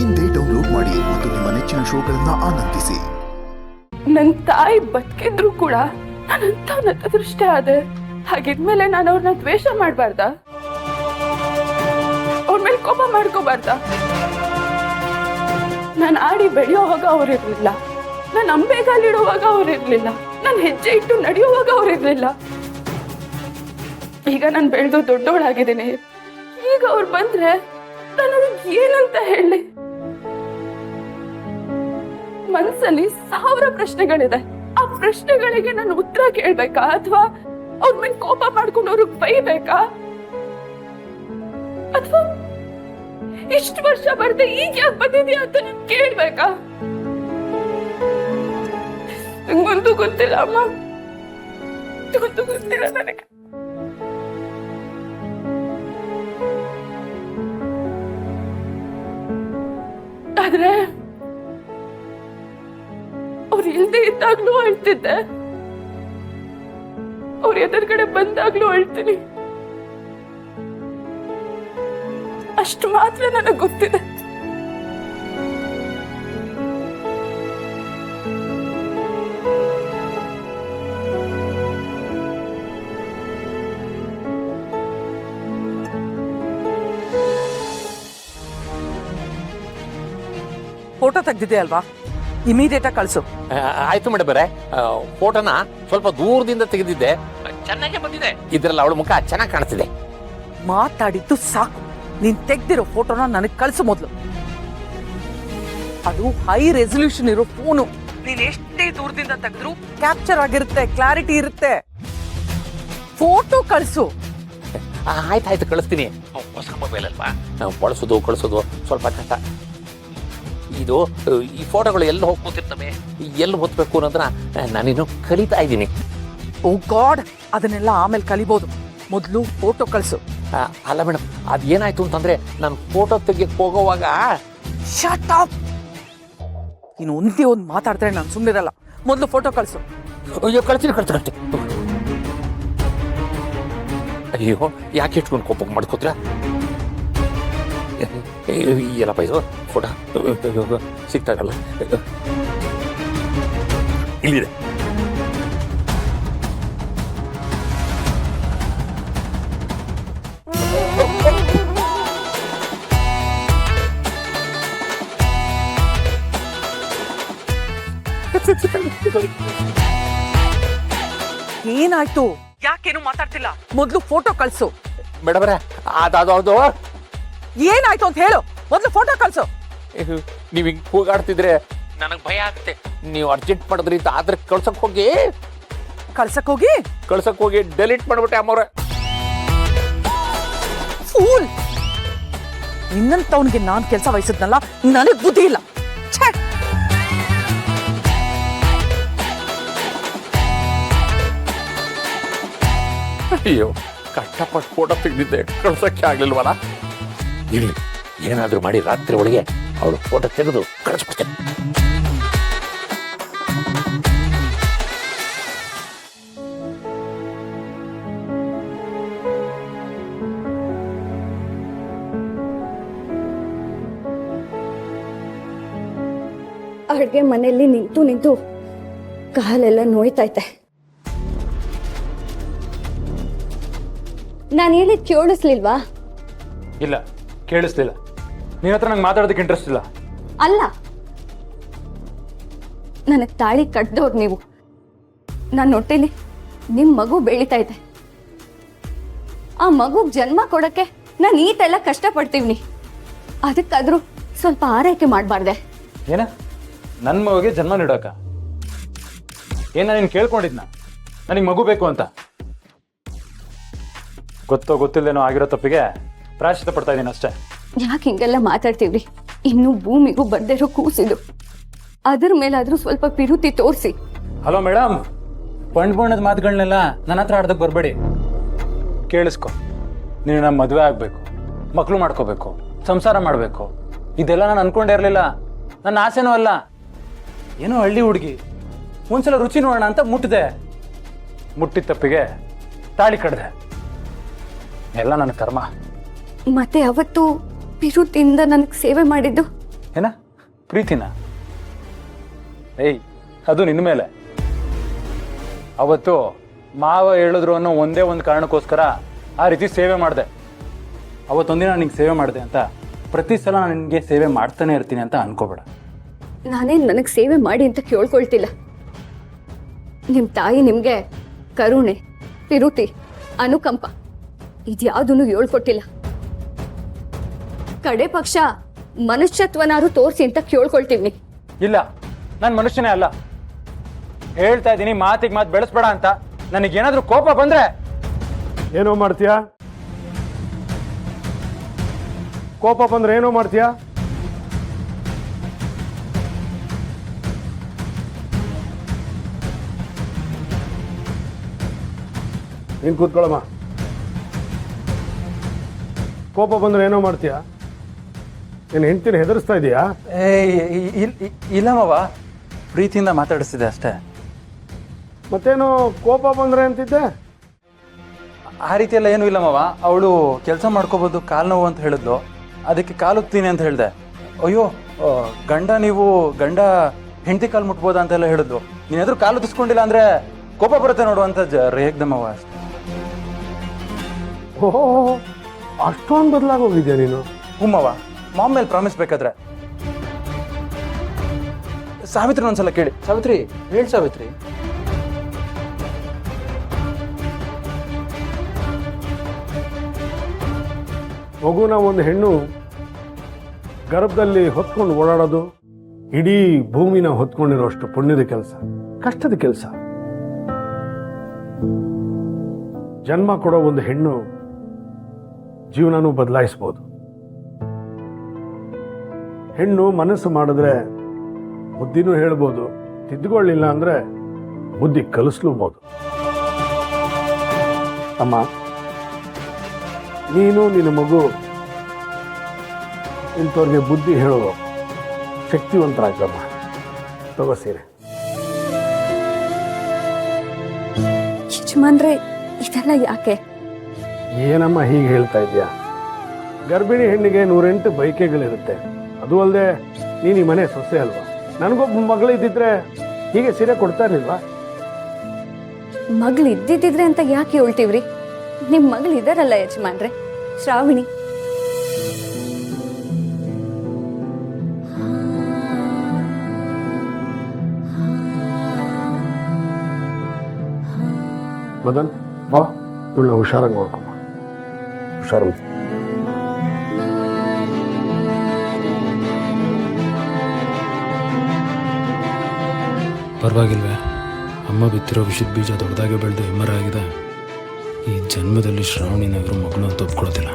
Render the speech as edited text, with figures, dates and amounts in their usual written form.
ಇಂದೇ ಡೌನ್ಲೋಡ್ ಮಾಡಿ ಮತ್ತು ನಿಮ್ಮ ನೆಚ್ಚಿನ ಶೋಗಳನ್ನ ಆನಂದಿಸಿ. ನನ್ನ ತಾಯಿ ಬದುಕಿದ್ರು ಕೂಡ ನಾನಂತ ನತದೃಷ್ಟ ಆದೆ. ಹಾಗಿದ್ಮೇಲೆ ನಾನು ಅವ್ರನ್ನ ದ್ವೇಷ ಮಾಡಬಾರ್ದ? ಅವ್ರ ಮೇಲೆ ಕೋಪ ಮಾಡ್ಕೋಬಾರ್ದ? ನಾನು ಆಡಿ ಬೆಳೆಯೋವಾಗ ಅವ್ರಿರ್ಲಿಲ್ಲ, ನಾನು ಅಂಬೆಗಾಲಿಡುವಾಗ ಅವ್ರಿರ್ಲಿಲ್ಲ, ನಾನು ಹೆಜ್ಜೆ ಇಟ್ಟು ನಡೆಯುವಾಗ ಅವ್ರಿರ್ಲಿಲ್ಲ. ಈಗ ನಾನು ಬೆಳೆದು ದೊಡ್ಡವಳಾಗಿದ್ದೀನಿ. ಈಗ ಅವ್ರು ಬಂದ್ರೆ ನಾನು ಅವ್ರಿಗೆ ಏನಂತ ಹೇಳಿ? ಮನಸ್ಸಲ್ಲಿ 1000 ಪ್ರಶ್ನೆಗಳಿದೆ. ಆ ಪ್ರಶ್ನೆಗಳಿಗೆ ನಾನು ಉತ್ತರ ಕೇಳ್ಬೇಕಾ ಅಥವಾ ಅವ್ರ ಮೇಲೆ ಕೋಪ ಮಾಡ್ಕೊಂಡು ಅವ್ರಿಗೆ ಬೈಬೇಕಾ? ಅಥವಾ ಇಷ್ಟು ವರ್ಷ ಬರ್ದೆ ಈಗ ಯಾಕೆ ಬಂದಿದ್ಯಾ ಅಂತ ನಾನು ಕೇಳ್ಬೇಕಾ? ನಂಗಂತೂ ಗೊತ್ತಿಲ್ಲ ಅಮ್ಮ, ಗೊತ್ತಿಲ್ಲ ನನಗೆ. ಆದ್ರೆ ಅವ್ರು ಇಲ್ದೇ ಇದ್ದಾಗ್ಲೂ ಅಳ್ತಿದ್ದೆ, ಅವ್ರ ಎದುರುಗಡೆ ಬಂದಾಗ್ಲೂ ಅಳ್ತೀನಿ. ಅಷ್ಟು ಮಾತ್ರ ನನಗೆ ಗೊತ್ತಿದೆ. ಫೋಟೋ ತೆಗ್ದಿದೆ ಅಲ್ವಾ, ಇಮಿಡಿಯೇಟ್ ಆಗಿ ಕಳ್ಸು. ಆಯ್ತು ಮೇಡಮರೇ, ಫೋಟೋನ ಸ್ವಲ್ಪ ದೂರದಿಂದ ತೆಗೆದಿದ್ದೆ, ಚೆನ್ನಾಗೇ ಬಂದಿದೆ. ಇದ್ರಲ್ಲಿ ಅವಳ ಮುಖ ಚೆನ್ನಾಗಿ ಕಾಣಿಸ್ತಿದೆ. ಮಾತಾಡಿದ್ದು ಸಾಕು. ನೀನ್ ತೆಗ್ದಿರೋ ಫೋಟೋನ ನನಗೆ ಕಳ್ಸು ಮೊದ್ಲು. ಅದು ಹೈ ರೆಸಲ್ಯೂಷನ್ ಇರೋ ಫೋನು. ನೀನ್ ಎಷ್ಟೇ ದೂರದಿಂದ ತೆಗೆದ್ರು ಕ್ಯಾಪ್ಚರ್ ಆಗಿರುತ್ತೆ, ಕ್ಲಾರಿಟಿ ಇರುತ್ತೆ. ಫೋಟೋ ಕಳ್ಸು. ಆಯ್ತಾಯ್ತು, ಕಳಿಸ್ತೀನಿ. ಹೊಸ ಮೊಬೈಲ್ ಅಲ್ವಾ, ಬಳಸೋದು ಕಳಿಸೋದು ಸ್ವಲ್ಪ ಕಷ್ಟ. ಇದು ಈ ಫೋಟೋಗಳು ಎಲ್ಲಿ ಹೋಗಿ ಕೂತಿರ್ತವೆ, ಎಲ್ಲಿ ಹೊತ್ಬೇಕು ಅನ್ನೋದನ್ನ ನಾನಿನ್ನು ಕಲಿತಾ ಇದ್ದೀನಿ. ಓ ಗಾಡ್, ಅದನ್ನೆಲ್ಲ ಆಮೇಲೆ ಕಲಿಬಹುದು. ಮೊದಲು ಫೋಟೋ ಕಳ್ಸು. ಅಲ್ಲ ಮೇಡಮ್, ಅದೇನಾಯ್ತು ಅಂತಂದ್ರೆ ನಾನು ಫೋಟೋ ತೆಗಿಯಕ್ಕೆ ಹೋಗೋವಾಗ ಶಟ್ ಅಪ್. ನೀನು ಒಂದೇ ಒಂದು ಮಾತಾಡಿದ್ರೆ ನಾನು ಸುಮ್ಮನಿರಲ್ಲ. ಮೊದಲು ಫೋಟೋ ಕಳ್ಸು. ಅಯ್ಯೋ, ಕಳ್ತೀನಿ. ಅಯ್ಯೋ, ಯಾಕೆ ಇಟ್ಕೊಂಡು ಕೋಪ ಮಾಡ್ಕೋತೀರಾ? ಏನಪ್ಪ ಇದು ಫೋಟೋ ಸಿಗ್ತಾಗಲ್ಲ. ಇಲ್ಲಿದೆ. ಏನಾಯ್ತು? ಯಾಕೇನು ಮಾತಾಡ್ತಿಲ್ಲ? ಮೊದಲು ಫೋಟೋ ಕಳ್ಸು. ಮೇಡಮ್ರೆ, ಅದು ಏನಾಯ್ತು ಅಂತ ಹೇಳು. ಮೊದಲು ಫೋಟೋ ಕಳ್ಸು. ನೀವ್ ಹಿಂಗ್ ಕೂಗಾಡ್ತಿದ್ರೆ ನನಗ್ ಭಯ ಆಗುತ್ತೆ. ನೀವು ಅರ್ಜೆಂಟ್ ಮಾಡಿದ್ರಿ ಅಂತ ಆದ್ರೆ ಕಳ್ಸಕ್ ಹೋಗಿ ಡೆಲೀಟ್ ಮಾಡ್ಬಿಟ್ಟೆ ಅಮ್ಮವ್ರೆ. ಫೂಲ್, ನಿನ್ನಂತವನಿಗೆ ನಾನ್ ಕೆಲಸ ವಹಿಸಿದ್ನಲ್ಲ, ನನಗ್ ಬುದ್ಧಿ ಇಲ್ಲ. ಅಯ್ಯೋ, ಕಷ್ಟಪಟ್ಟು ಫೋಟೋ ತೆಗೆದಿದ್ದೆ, ಕಳ್ಸಕ್ಕೆ ಆಗ್ಲಿಲ್ವಲ್ಲ. ಇರ್ಲಿ, ಏನಾದ್ರೂ ಮಾಡಿ ರಾತ್ರಿ ಒಳಗೆ ಅವಳು ಫೋಟೋ ತೆಗೆದು ಕಳಿಸ್ಬಿಡ್ತೇನೆ. ಅಡ್ಗೆ ಮನೆಯಲ್ಲಿ ನಿಂತು ಕಾಲೆಲ್ಲ ನೋಯ್ತೈತೆ. ನಾನು ಹೇಳಿದ್ ಕೇಳಿಸ್ಲಿಲ್ವಾ? ಇಲ್ಲ, ಕೇಳಿಸ್ಲಿಲ್ಲ. ನಿನ್ನ ಹತ್ರ ನಂಗೆ ಮಾತಾಡೋದಕ್ಕೆ ಇಂಟ್ರೆಸ್ಟ್ ಇಲ್ಲ. ಅಲ್ಲ, ನನಗೆ ತಾಳಿ ಕಟ್ದವ್ರು ನೀವು. ನಾನು ಹೊಟ್ಟೆಲಿ ನಿಮ್ಮ ಮಗು ಬೆಳೀತೈತೆ. ಆ ಮಗುಗೆ ಜನ್ಮ ಕೊಡಕ್ಕೆ ನಾನು ಈತೆಲ್ಲ ಕಷ್ಟಪಡ್ತೀವಿ. ಅದಕ್ಕಾದ್ರೂ ಸ್ವಲ್ಪ ಆರೈಕೆ ಮಾಡಬಾರ್ದೆ? ಏನ ನನ್ನ ಮಗುಗೆ ಜನ್ಮ ನೀಡೋಕ? ಏನ ನೀನು ಕೇಳ್ಕೊಂಡಿದ್ನ ನನಗೆ ಮಗು ಬೇಕು ಅಂತ? ಗೊತ್ತೋ ಗೊತ್ತಿಲ್ಲದೇನೋ ಆಗಿರೋ ತಪ್ಪಿಗೆ ಪ್ರಾಯಶ್ಚಿತ್ತ ಪಡ್ತಾ ಇದ್ದೀನಿ ಅಷ್ಟೇ. ಯಾಕೆ ಹಿಂಗೆಲ್ಲ ಮಾತಾಡ್ತೀವ್ರಿ? ಇನ್ನು ಭೂಮಿಗೂ ಬರ್ದಿರೋ ಕೂಸಿದು, ಅದ್ರ ಮೇಲಾದ್ರೂ ಸ್ವಲ್ಪ ಪಿರುತಿ ತೋರಿಸಿ. ಹಲೋ ಮೇಡಮ್, ಬಣ್ಣದ ಮಾತುಗಳನ್ನೆಲ್ಲ ನನ್ನ ಹತ್ರ ಆಡ್ದಕ್ಕೆ ಬರಬೇಡಿ. ಕೇಳಿಸ್ಕೊ, ನೀನು ನಮ್ಮ ಮದುವೆ ಆಗಬೇಕು, ಮಕ್ಕಳು ಮಾಡ್ಕೋಬೇಕು, ಸಂಸಾರ ಮಾಡಬೇಕು, ಇದೆಲ್ಲ ನಾನು ಅನ್ಕೊಂಡೇ ಇರಲಿಲ್ಲ. ನನ್ನ ಆಸೆನೂ ಅಲ್ಲ. ಏನೋ ಹಳ್ಳಿ ಹುಡುಗಿ, ಒಂದ್ಸಲ ರುಚಿ ನೋಡೋಣ ಅಂತ ಮುಟ್ಟಿದ ತಪ್ಪಿಗೆ ತಾಳಿ ಕಡ್ದೆ. ಎಲ್ಲ ನನ್ನ ಕರ್ಮ. ಮತ್ತೆ ಅವತ್ತು ಪಿರುತಿಯಿಂದ ನನಗೆ ಸೇವೆ ಮಾಡಿದ್ದು ಏನ ಪ್ರೀತಿನ? ಏಯ್, ಅದು ನಿನ್ನ ಮೇಲೆ. ಅವತ್ತು ಮಾವ ಹೇಳಿದ್ರು ಅನ್ನೋ ಒಂದೇ ಒಂದು ಕಾರಣಕ್ಕೋಸ್ಕರ ಆ ರೀತಿ ಸೇವೆ ಮಾಡಿದೆ. ಅವತ್ತೊಂದಿನ ನಿಂಗೆ ಸೇವೆ ಮಾಡಿದೆ ಅಂತ ಪ್ರತಿ ಸಲ ನಾನು ನಿನಗೆ ಸೇವೆ ಮಾಡ್ತಾನೆ ಇರ್ತೀನಿ ಅಂತ ಅನ್ಕೋಬೇಡ. ನಾನೇನು ನನಗೆ ಸೇವೆ ಮಾಡಿ ಅಂತ ಕೇಳ್ಕೊಳ್ತಿಲ್ಲ. ನಿಮ್ಮ ತಾಯಿ ನಿಮಗೆ ಕರುಣೆ, ಪಿರುತಿ, ಅನುಕಂಪ ಇದ್ಯಾವುದನ್ನು ಹೇಳ್ಕೊಟ್ಟಿಲ್ಲ. ಕಡೆ ಪಕ್ಷ ಮನುಷ್ಯತ್ವನಾದ್ರು ತೋರಿಸಿ ಅಂತ ಕೇಳ್ಕೊಳ್ತೀವಿ. ಇಲ್ಲ, ನಾನು ಮನುಷ್ಯನೇ ಅಲ್ಲ. ಹೇಳ್ತಾ ಇದ್ದೀನಿ, ಮಾತಿಗೆ ಮಾತು ಬೆಳೆಸ್ಬೇಡ ಅಂತ. ನನಗೇನಾದ್ರೂ ಕೋಪ ಬಂದ್ರೆ ಏನೋ ಮಾಡ್ತೀಯಾ? ಕೋಪ ಬಂದ್ರೆ ಏನೋ ಮಾಡ್ತೀಯಾ? ನೀನ್ ಕೂತ್ಕೊಳ್ಳಮ್ಮ. ಕೋಪ ಬಂದ್ರೆ ಏನೋ ಮಾಡ್ತೀಯಾ? ನೀನು ಹೆಂಡ್ತಿನ ಹೆದರ್ಸ್ತಾ ಇದೀಯಾ? ಇಲ್ಲ ಮಾವ, ಪ್ರೀತಿಯಿಂದ ಮಾತಾಡಿಸ್ತಿದೆ ಅಷ್ಟೇ. ಮತ್ತೇನು ಕೋಪ ಬಂದ್ರೆ ಅಂತಿದ್ದೆ? ಆ ರೀತಿ ಎಲ್ಲ ಏನೂ ಇಲ್ಲ ಮಾವ. ಅವಳು ಕೆಲಸ ಮಾಡ್ಕೋಬೋದು, ಕಾಲು ನೋವು ಅಂತ ಹೇಳಿದ್ಲು, ಅದಕ್ಕೆ ಕಾಲುತ್ತೀನಿ ಅಂತ ಹೇಳಿದೆ. ಅಯ್ಯೋ, ಗಂಡ ಹೆಂಡತಿ ಕಾಲು ಮುಟ್ಬೋದಾ ಅಂತೆಲ್ಲ ಹೇಳಿದ್ಲು. ನೀನಾದ್ರೂ ಕಾಲು ಉದಿಸ್ಕೊಂಡಿಲ್ಲ ಅಂದ್ರೆ ಕೋಪ ಬರುತ್ತೆ ನೋಡು ಅಂತ ರೇಗ್ದೆ ಮಾವ ಅಷ್ಟೇ. ಓಹೋ, ಅಷ್ಟೊಂದು ಬದಲಾಗೋಗಿದ್ಯಾ ನೀನು? ಮಾವ, ಮಾಮ್ ಮೇಲೆ ಪ್ರಾಮಿಸ್ ಬೇಕಾದ್ರೆ. ಸಾವಿತ್ರಿ ಒಂದ್ಸಲ ಕೇಳಿ. ಸಾವಿತ್ರಿ, ಹೇಳಿ ಸಾವಿತ್ರಿ. ಮಗುನ ಒಂದು ಹೆಣ್ಣು ಗರ್ಭದಲ್ಲಿ ಹೊತ್ಕೊಂಡು ಓಡಾಡೋದು ಇಡೀ ಭೂಮಿನ ಹೊತ್ಕೊಂಡಿರೋಷ್ಟು ಪುಣ್ಯದ ಕೆಲಸ, ಕಷ್ಟದ ಕೆಲಸ. ಜನ್ಮ ಕೊಡೋ ಒಂದು ಹೆಣ್ಣು ಜೀವನನೂ ಬದಲಾಯಿಸ್ಬೋದು. ಹೆಣ್ಣು ಮನಸ್ಸು ಮಾಡಿದ್ರೆ ಬುದ್ಧಿನೂ ಹೇಳ್ಬೋದು, ತಿದ್ದುಕೊಳ್ಳಿಲ್ಲ ಅಂದ್ರೆ ಬುದ್ಧಿ ಕಲಿಸ್ಲೂಬಹುದು. ಅಮ್ಮ, ನೀನು ನಿನ್ನ ಮಗು ಇಂಥವ್ರಿಗೆ ಬುದ್ಧಿ ಹೇಳೋ ಶಕ್ತಿವಂತರಾಗಮ್ಮ. ತಗೋ ಸೀರೆ. ಯಜಮಾನ್ರೆ, ಇದೆಲ್ಲ ಯಾಕೆ? ಏನಮ್ಮ ಹೀಗೆ ಹೇಳ್ತಾ ಇದೆಯಾ? ಗರ್ಭಿಣಿ ಹೆಣ್ಣಿಗೆ 108 ಬಯಕೆಗಳಿರುತ್ತೆ. ಅದು ಅಲ್ಲದೆ ನೀನು ಈ ಮನೆ ಸೊಸೆ ಅಲ್ವಾ? ನನಗೊಬ್ಬ ಮಗಳಿದ್ದಿದ್ರೆ ಹೀಗೆ ಸೀರೆ ಕೊಡ್ತಾ ಇರ್ಲಿಲ್ವಾ? ಮಗಳು ಇದ್ದಿದ್ದಿದ್ರೆ ಅಂತ ಯಾಕೆ ಹೇಳ್ತೀವ್ರಿ? ನಿಮ್ಮ ಮಗಳು ಇದಾರಲ್ಲ ಯಜಮಾನ್ರೆ, ಶ್ರಾವಣಿ. ಮದನ್, ಬಾ, ಇವಳನ್ನ ಹುಷಾರಾಗಿ ನೋಡ್ಕೊಮ್ಮ. ಹುಷಾರು. ಪರವಾಗಿಲ್ವೇ? ಅಮ್ಮ ಬಿತ್ತಿರೋ ವಿಷದ ಬೀಜ ದೊಡ್ಡದಾಗಿ ಬೆಳೆದು ಹೆಮ್ಮರ ಆಗಿದೆ. ಈ ಜನ್ಮದಲ್ಲಿ ಶ್ರಾವಣಿನಾಗರೂ ಮಗಳು ಅಂತ ಒಪ್ಕೊಳ್ಳೋದಿಲ್ಲ.